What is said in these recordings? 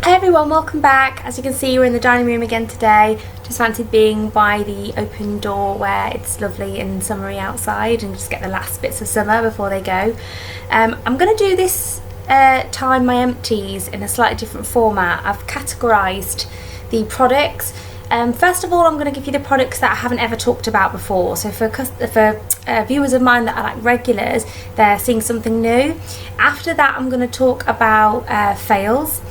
Hi everyone, welcome back. As you can see, we're in the dining room again today. Just fancied being by the open door where it's lovely and summery outside and just get the last bits of summer before they go. I'm going to do this time my empties in a slightly different format. I've categorised the products. First of all, I'm going to give you the products that I haven't ever talked about before. So for viewers of mine that are like regulars, they're seeing something new. After that, I'm going to talk about fails.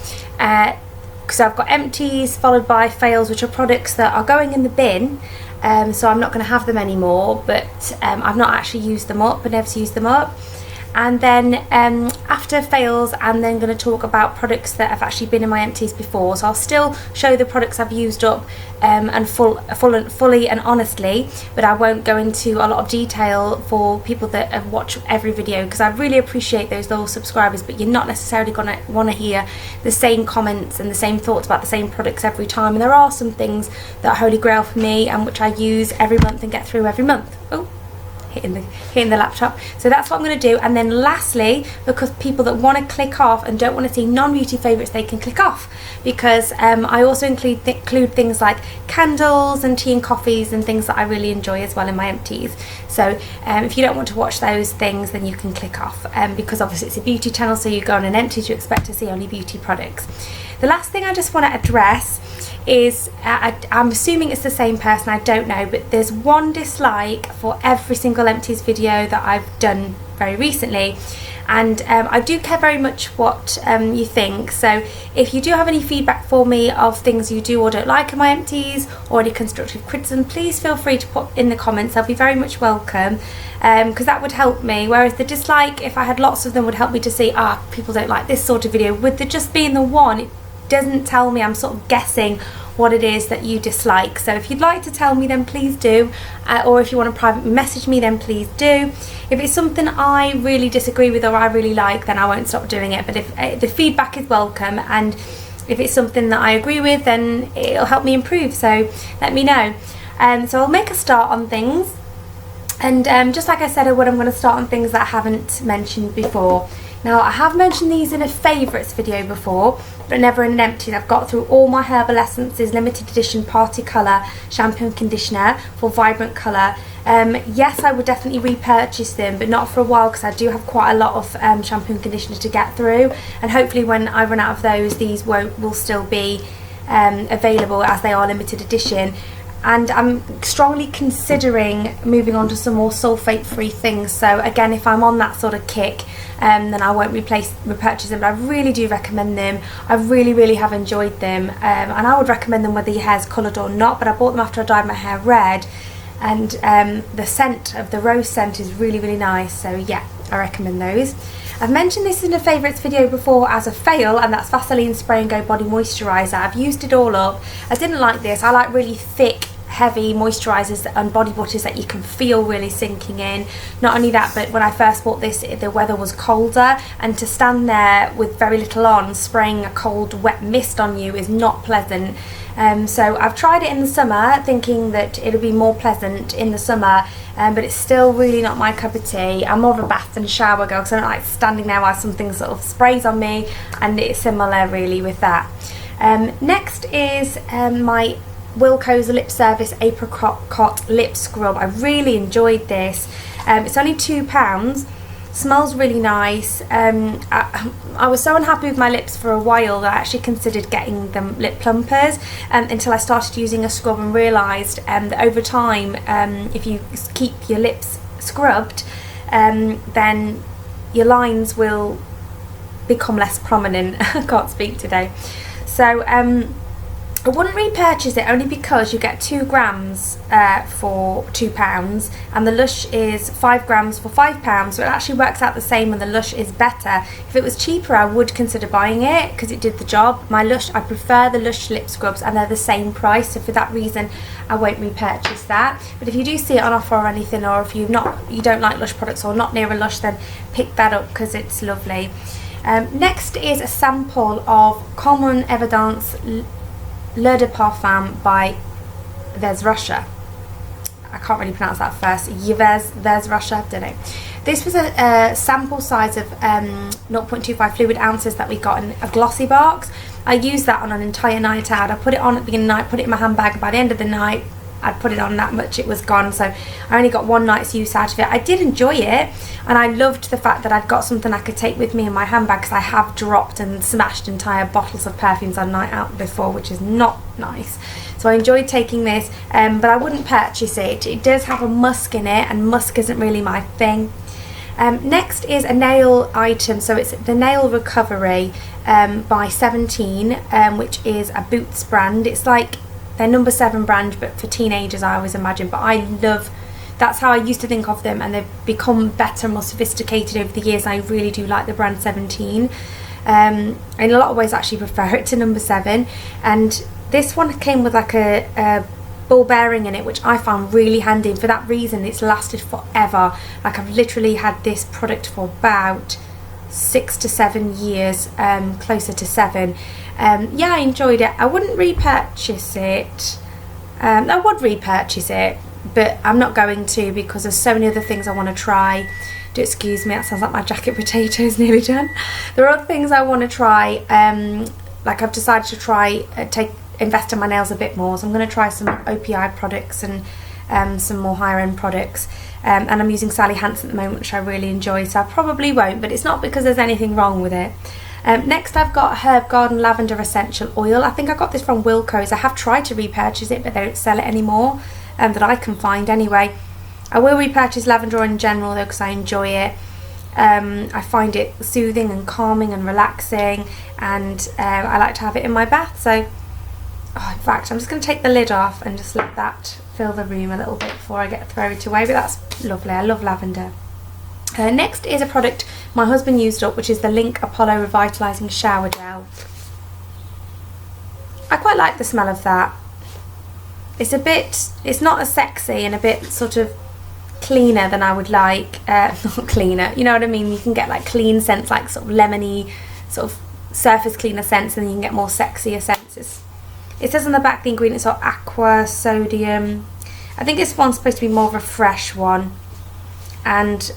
So I've got empties followed by fails, which are products that are going in the bin, so I'm not going to have them anymore, but I've not actually used them up, been able to use them up. And then after fails, I'm then going to talk about products that have actually been in my empties before. So I'll still show the products I've used up and fully and honestly, but I won't go into a lot of detail for people that have watched every video, because I really appreciate those loyal subscribers, but you're not necessarily going to want to hear the same comments and the same thoughts about the same products every time. And there are some things that are holy grail for me and which I use every month and get through every month. Oh, hitting the laptop. So that's what I'm going to do. And then lastly, because people that want to click off and don't want to see non-beauty favourites, they can click off, because I also include things like candles and tea and coffees and things that I really enjoy as well in my empties. So if you don't want to watch those things, then you can click off, because obviously it's a beauty channel, so you go on an empties, you expect to see only beauty products. The last thing I just want to address is I'm assuming it's the same person, I don't know, but there's one dislike for every single empties video that I've done very recently, and I do care very much what you think. So if you do have any feedback for me of things you do or don't like in my empties, or any constructive criticism, please feel free to put in the comments. I'll be very much welcome, because that would help me. Whereas the dislike, if I had lots of them, would help me to see, people don't like this sort of video. With the just being the one, it doesn't tell me, I'm sort of guessing what it is that you dislike. So if you'd like to tell me, then please do, or if you want to privately message me, then please do. If it's something I really disagree with or I really like, then I won't stop doing it. But if the feedback is welcome, and if it's something that I agree with, then it'll help me improve, so let me know. So I'll make a start on things, and just like I said I would, I'm going to start on things that I haven't mentioned before. Now, I have mentioned these in a favourites video before, but never in an empties. I've got through all my Herbal Essences limited edition party colour shampoo and conditioner for vibrant colour. Yes, I would definitely repurchase them, but not for a while, because I do have quite a lot of shampoo and conditioner to get through, and hopefully when I run out of those, these will still be available, as they are limited edition. And I'm strongly considering moving on to some more sulfate-free things. So again, if I'm on that sort of kick, then I won't repurchase them. But I really do recommend them. I really have enjoyed them, and I would recommend them whether your hair's coloured or not. But I bought them after I dyed my hair red, and the scent of the rose scent is really nice. So yeah, I recommend those. I've mentioned this in a favourites video before as a fail, and that's Vaseline Spray and Go Body Moisturiser. I've used it all up. I didn't like this. I like really thick, heavy moisturisers and body butters that you can feel really sinking in. Not only that, but when I first bought this, the weather was colder, and to stand there with very little on, spraying a cold wet mist on you is not pleasant. So I've tried it in the summer, thinking that it'll be more pleasant in the summer, but it's still really not my cup of tea. I'm more of a bath and shower girl, because I don't like standing there while something sort of sprays on me, and it's similar really with that. Next is my Wilco's Lip Service Apricot Lip Scrub. I really enjoyed this. It's only £2. Smells really nice. I was so unhappy with my lips for a while that I actually considered getting them lip plumpers, until I started using a scrub and realised that over time, if you keep your lips scrubbed, then your lines will become less prominent. I can't speak today. So I wouldn't repurchase it, only because you get 2 grams for £2, and the Lush is 5 grams for £5, so it actually works out the same, and the Lush is better. If it was cheaper, I would consider buying it, because it did the job. I prefer the Lush lip scrubs, and they're the same price, so for that reason I won't repurchase that. But if you do see it on offer or anything, or if you don't like Lush products or not near a Lush, then pick that up, because it's lovely. Next is a sample of Comme Evidence de Parfum by Yves Rocher. I can't really pronounce that first. Yves Rocher, don't know. This was a sample size of 0.25 fluid ounces that we got in a glossy box. I used that on an entire night out. I put it on at the beginning of the night, put it in my handbag, and by the end of the night I'd put it on that much, it was gone. So I only got one night's use out of it. I did enjoy it, and I loved the fact that I'd got something I could take with me in my handbag, because I have dropped and smashed entire bottles of perfumes on night out before, which is not nice. So I enjoyed taking this, but I wouldn't purchase it. It does have a musk in it, and musk isn't really my thing. Next is a nail item, so it's the Nail Recovery by 17, which is a Boots brand. It's like their number 7 brand, but for teenagers, I always imagine. But I love, that's how I used to think of them, and they've become better and more sophisticated over the years. I really do like the brand 17. In a lot of ways, I actually prefer it to number 7. And this one came with like a ball bearing in it, which I found really handy, and for that reason it's lasted forever. Like, I've literally had this product for about 6 to 7 years, closer to 7. Yeah, I enjoyed it. I wouldn't repurchase it. I would repurchase it, but I'm not going to, because there's so many other things I want to try. Do excuse me, that sounds like my jacket potatoes nearly done. There are other things I want to try. Like, I've decided to try invest in my nails a bit more, so I'm going to try some OPI products and some more higher end products, and I'm using Sally Hansen at the moment, which I really enjoy, so I probably won't, but it's not because there's anything wrong with it. Next I've got Herb Garden Lavender Essential Oil. I think I got this from Wilco's. I have tried to repurchase it, but they don't sell it anymore, that I can find anyway. I will repurchase lavender oil in general though, because I enjoy it. I find it soothing and calming and relaxing, and I like to have it in my bath. So in fact, I'm just going to take the lid off and just let that fill the room a little bit before I get thrown it away, but that's lovely. I love lavender. Next is a product my husband used up, which is the Link Apollo Revitalising Shower Gel. I quite like the smell of that. It's not as sexy, and a bit sort of cleaner than I would like. Not cleaner, you know what I mean? You can get like clean scents, like sort of lemony, sort of surface cleaner scents, and then you can get more sexier scents. It says on the back the ingredients are aqua, sodium. I think this one's supposed to be more of a fresh one, and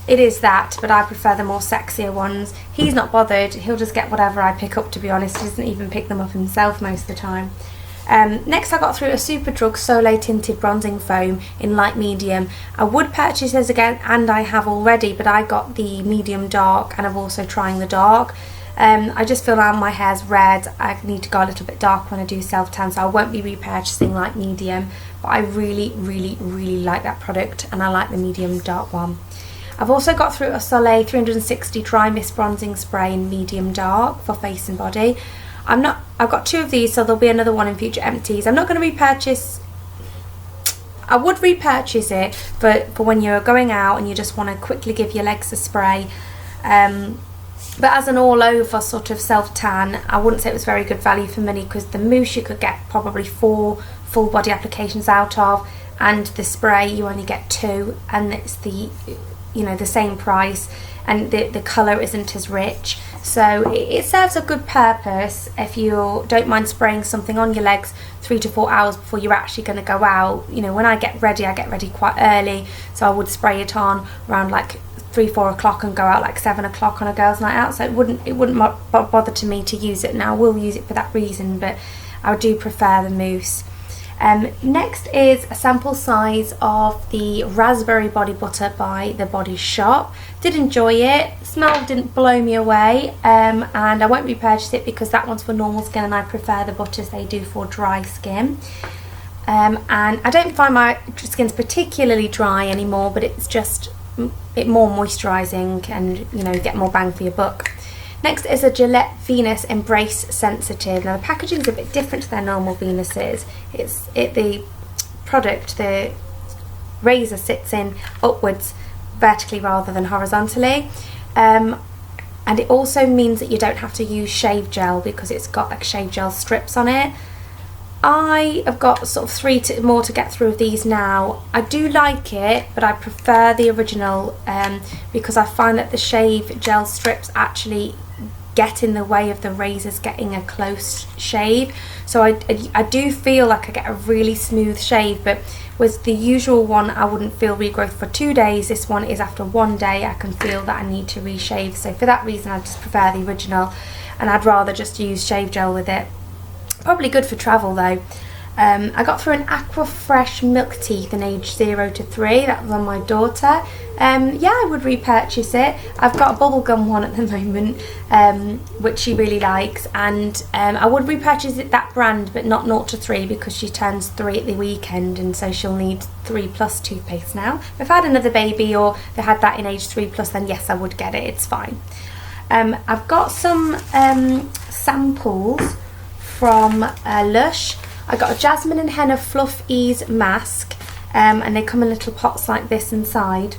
it is that, but I prefer the more sexier ones. He's not bothered, he'll just get whatever I pick up, to be honest. He doesn't even pick them up himself most of the time. Next I got through a Superdrug Solait Tinted Bronzing Foam in light medium. I would purchase this again, and I have already, but I got the medium dark, and I'm also trying the dark. I just feel my hair's red. I need to go a little bit dark when I do self-tan, so I won't be repurchasing light medium, but I really, really, really like that product, and I like the medium dark one. I've also got through a Solait 360 Dry Mist Bronzing Spray in medium dark for face and body. I've got 2 of these, so there'll be another one in future empties. I'm not going to repurchase. I would repurchase it for when you're going out and you just want to quickly give your legs a spray. But as an all-over sort of self-tan, I wouldn't say it was very good value for money, because the mousse you could get probably 4 full body applications out of, and the spray you only get 2, and it's the same price, and the colour isn't as rich. So it serves a good purpose if you don't mind spraying something on your legs 3 to 4 hours before you're actually going to go out. You know, when I get ready quite early, so I would spray it on around like 3-4 o'clock and go out like 7 o'clock on a girls' night out. So it wouldn't bother to me to use it now. I will use it for that reason, but I do prefer the mousse. Next is a sample size of the Raspberry Body Butter by The Body Shop. Did enjoy it. Smell didn't blow me away, and I won't repurchase it because that one's for normal skin, and I prefer the butters they do for dry skin. And I don't find my skin's particularly dry anymore, but it's just more moisturising, and get more bang for your buck. Next is a Gillette Venus Embrace Sensitive. Now the packaging is a bit different to their normal Venuses. The product, the razor sits in upwards vertically rather than horizontally, and it also means that you don't have to use shave gel, because it's got like shave gel strips on it. I have got sort of 3 more to get through of these now. I do like it, but I prefer the original, because I find that the shave gel strips actually get in the way of the razors getting a close shave. So I do feel like I get a really smooth shave, but with the usual one I wouldn't feel regrowth for 2 days. This one is after 1 day I can feel that I need to reshave, so for that reason I just prefer the original, and I'd rather just use shave gel with it. Probably good for travel though. I got through an Aqua Fresh Milk Teeth in age 0 to 3, that was on my daughter. Yeah, I would repurchase it. I've got a bubblegum one at the moment, which she really likes, and I would repurchase it, that brand, but not 0 to 3 because she turns 3 at the weekend, and so she'll need 3+ toothpaste now. If I had another baby or they had that in age 3+, then yes, I would get it, it's fine. I've got some samples from Lush. I got a Jasmine and Henna Fluff Ease mask, and they come in little pots like this inside.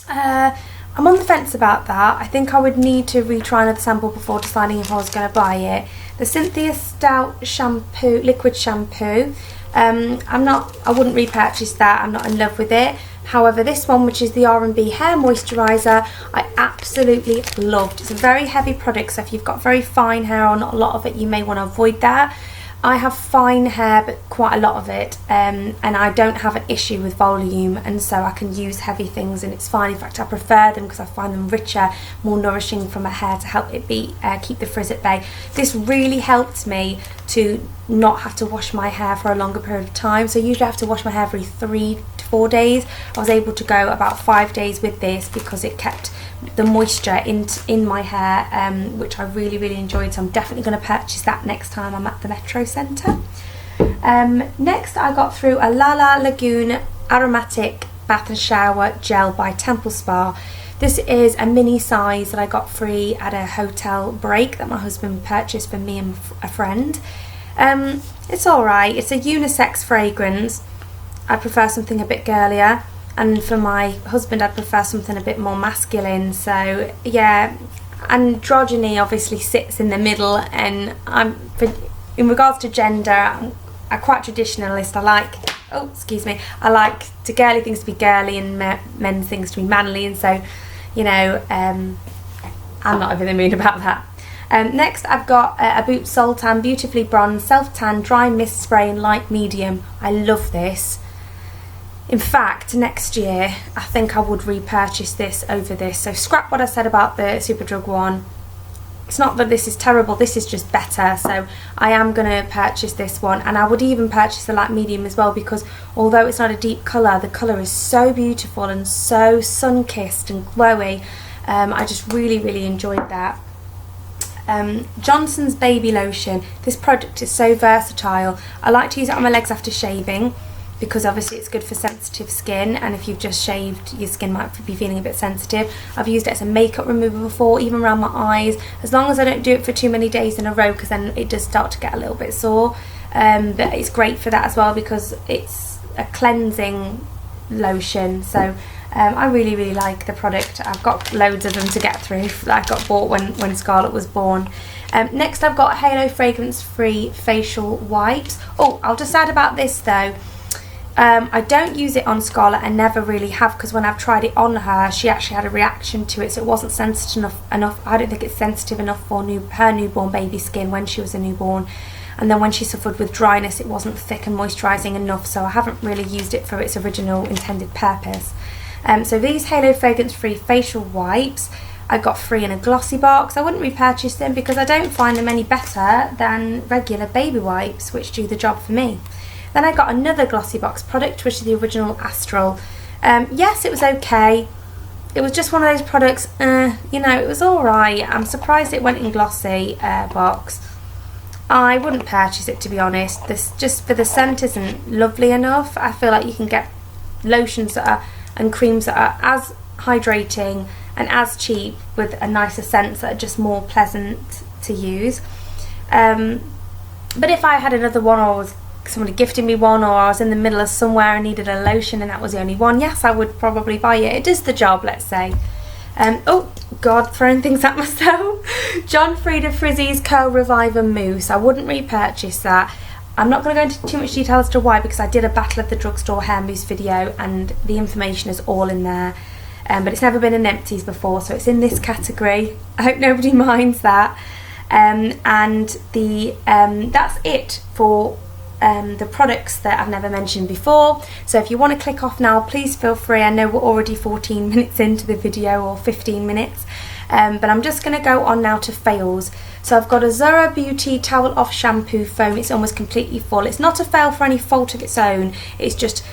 I'm on the fence about that. I think I would need to retry another sample before deciding if I was going to buy it. The Cynthia Stout shampoo, liquid shampoo, I wouldn't repurchase that. I'm not in love with it. However, this one, which is the R&B hair moisturiser, I absolutely loved. It's a very heavy product, so if you've got very fine hair or not a lot of it, you may want to avoid that. I have fine hair, but quite a lot of it, and I don't have an issue with volume, and so I can use heavy things and it's fine. In fact, I prefer them because I find them richer, more nourishing for my hair to help it keep the frizz at bay. This really helped me to not have to wash my hair for a longer period of time. So usually I have to wash my hair every 3 to 4 days. I was able to go about 5 days with this because it kept the moisture in my hair, which I really, really enjoyed. So I'm definitely going to purchase that next time I'm at the Metro Centre. Next I got through a Lagoon Aromatic Bath and Shower Gel by templespa. This is a mini size that I got free at a hotel break that my husband purchased for me and a friend. It's alright, it's a unisex fragrance. I prefer something a bit girlier, and for my husband I'd prefer something a bit more masculine. So yeah, androgyny obviously sits in the middle, and in regards to gender, I'm quite traditionalist. I like girly things to be girly and men's things to be manly, and so, you know, I'm not over the moon about that. Next I've got a Boot Soltan Beautifully Bronzed Self Tan Dry Mist Spray in Light Medium. I love this. In fact, next year I think I would repurchase this over this. So scrap what I said about the Superdrug one. It's not that this is terrible, this is just better. So I am going to purchase this one, and I would even purchase the light medium as well, because although it's not a deep colour, the colour is so beautiful and so sun-kissed and glowy. I just really, really enjoyed that. Johnson's Baby Lotion. This product is so versatile. I like to use it on my legs after shaving, because obviously it's good for sensitive skin, and if you've just shaved, your skin might be feeling a bit sensitive. I've used it as a makeup remover before, even around my eyes, as long as I don't do it for too many days in a row, because then it does start to get a little bit sore. But it's great for that as well, because it's a cleansing lotion. So I really, really like the product. I've got loads of them to get through that I got bought when Scarlett was born. Next I've got Halo Fragrance Free Facial Wipes. Oh, I'll just add about this though. I don't use it on Scarlett, and never really have, because when I've tried it on her, she actually had a reaction to it, so it wasn't sensitive enough. I don't think it's sensitive enough for her newborn baby skin when she was a newborn, and then when she suffered with dryness, it wasn't thick and moisturising enough, so I haven't really used it for its original intended purpose. So these Halo Fragrance Free Facial Wipes I got free in a glossy box. I wouldn't repurchase them because I don't find them any better than regular baby wipes, which do the job for me. Then I got another glossy box product, which is the original Astral. Yes, it was okay. It was just one of those products, you know, it was alright. I'm surprised it went in glossy box. I wouldn't purchase it, to be honest. This, just for the scent, isn't lovely enough. I feel like you can get lotions and creams that are as hydrating and as cheap with a nicer scent that are just more pleasant to use. But if I had another one, or somebody gifted me one, or I was in the middle of somewhere and needed a lotion and that was the only one, yes, I would probably buy it. It does the job, let's say. Oh god, throwing things at myself. John Frieda Frizzy's Curl Reviver Mousse. I wouldn't repurchase that. I'm not going to go into too much detail as to why, because I did a Battle of the Drugstore hair mousse video and the information is all in there. but it's never been in Empties before, so it's in this category. I hope nobody minds that. And that's it for the products that I've never mentioned before. So if you want to click off now, please feel free. I know we're already 14 minutes into the video, or 15 minutes, but I'm just going to go on now to fails. So I've got a Zara Beauty Towel Off Shampoo Foam. It's almost completely full. It's not a fail for any fault of its own, it's just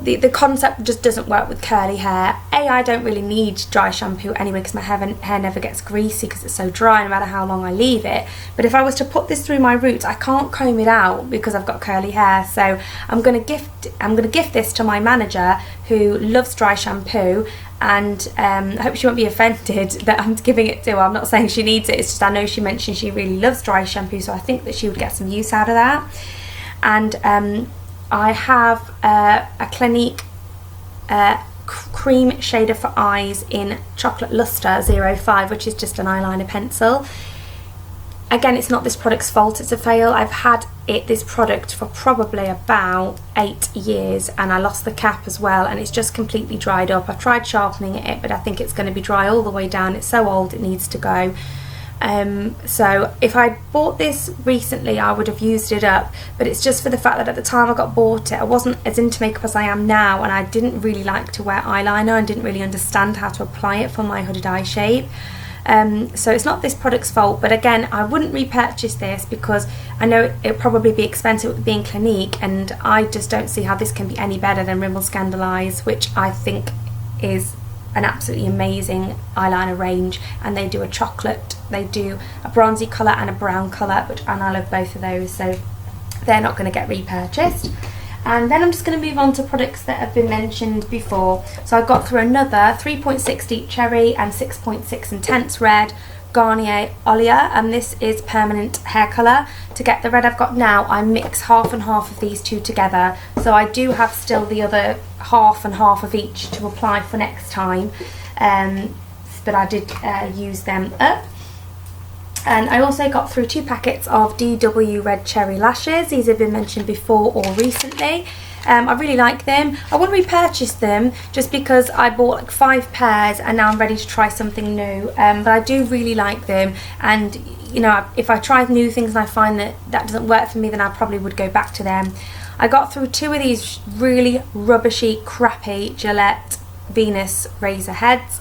the concept just doesn't work with curly hair. I don't really need dry shampoo anyway, because my hair never gets greasy because it's so dry no matter how long I leave it. But if I was to put this through my roots, I can't comb it out because I've got curly hair. So I'm gonna gift this to my manager, who loves dry shampoo, and I hope she won't be offended that I'm giving it to her. I'm not saying she needs it, it's just I know she mentioned she really loves dry shampoo, so I think that she would get some use out of that. And I have a Clinique cream shader for eyes in Chocolate Lustre 05, which is just an eyeliner pencil. Again, it's not this product's fault, it's a fail. I've had this product for probably about 8 years, and I lost the cap as well, and it's just completely dried up. I've tried sharpening it, but I think it's going to be dry all the way down. It's so old, it needs to go. So if I bought this recently, I would have used it up, but it's just for the fact that at the time I bought it, I wasn't as into makeup as I am now, and I didn't really like to wear eyeliner and didn't really understand how to apply it for my hooded eye shape. So it's not this product's fault, but again, I wouldn't repurchase this because I know it'd probably be expensive with being Clinique, and I just don't see how this can be any better than Rimmel Scandalise, which I think is an absolutely amazing eyeliner range. And they do a chocolate, they do a bronzy colour and a brown colour, and I love both of those, so they're not going to get repurchased. And then I'm just going to move on to products that have been mentioned before. So I got through another 3.6 Deep Cherry and 6.6 Intense Red Garnier Olia, and this is permanent hair colour. To get the red I've got now, I mix half and half of these two together, so I do have still the other half and half of each to apply for next time, but I did use them up. And I also got through 2 packets of DW Red Cherry Lashes. These have been mentioned before or recently. I really like them. I wouldn't repurchase them just because I bought like 5 pairs and now I'm ready to try something new. But I do really like them, and you know, if I try new things and I find that that doesn't work for me, then I probably would go back to them. I got through 2 of these really rubbishy, crappy Gillette Venus razor heads.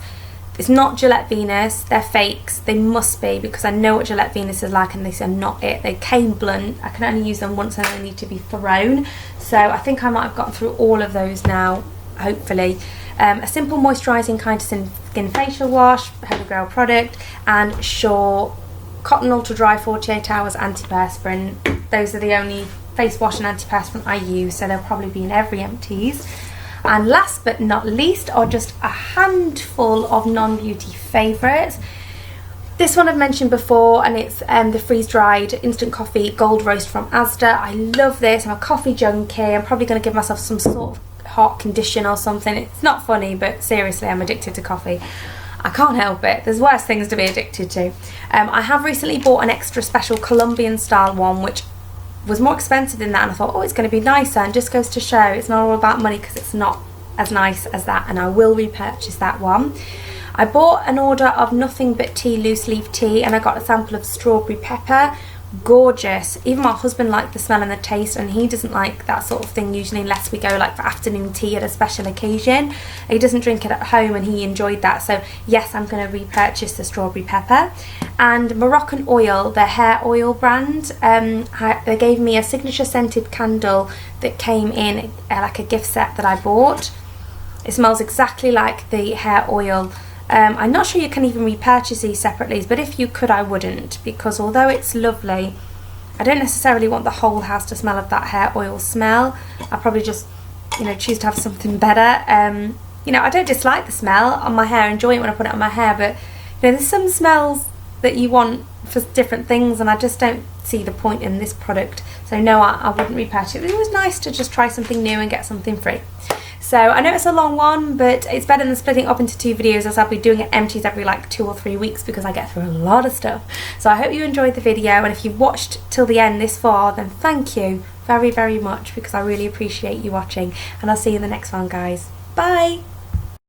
It's not Gillette Venus, they're fakes. They must be, because I know what Gillette Venus is like, and these are not it. They came blunt. I can only use them once and they need to be thrown. So I think I might have gotten through all of those now, hopefully. A simple moisturising kind of skin facial wash, Holy Grail product, and Shore Cotton Ultra Dry 48 Hours Antiperspirant. Those are the only face wash and antiperspirant I use, so they'll probably be in every Empties. And last but not least are just a handful of non-beauty favourites. This one I've mentioned before, and it's the freeze-dried instant coffee gold roast from Asda. I love this. I'm a coffee junkie. I'm probably going to give myself some sort of heart condition or something. It's not funny, but seriously, I'm addicted to coffee. I can't help it. There's worse things to be addicted to. I have recently bought an extra special Colombian style one, which was more expensive than that, and I thought, oh, it's going to be nicer, and just goes to show it's not all about money, because it's not as nice as that, and I will repurchase that one. I bought an order of Nothing But Tea loose leaf tea, and I got a sample of strawberry pepper. Gorgeous. Even my husband liked the smell and the taste, and he doesn't like that sort of thing usually unless we go like for afternoon tea at a special occasion. He doesn't drink it at home, and he enjoyed that, so yes, I'm going to repurchase the strawberry pepper. And Moroccan Oil, their hair oil brand, they gave me a signature scented candle that came in like a gift set that I bought. It smells exactly like the hair oil. I'm not sure you can even repurchase these separately, but if you could, I wouldn't, because although it's lovely, I don't necessarily want the whole house to smell of that hair oil smell. I probably just, you know, choose to have something better. You know, I don't dislike the smell on my hair, enjoy it when I put it on my hair, but you know, there's some smells that you want for different things, and I just don't see the point in this product. So no, I wouldn't repurchase it. It was nice to just try something new and get something free. So I know it's a long one, but it's better than splitting it up into 2 videos, as I'll be doing it Empties every like 2 or 3 weeks, because I get through a lot of stuff. So I hope you enjoyed the video, and if you've watched till the end this far, then thank you very, very much, because I really appreciate you watching, and I'll see you in the next one, guys. Bye!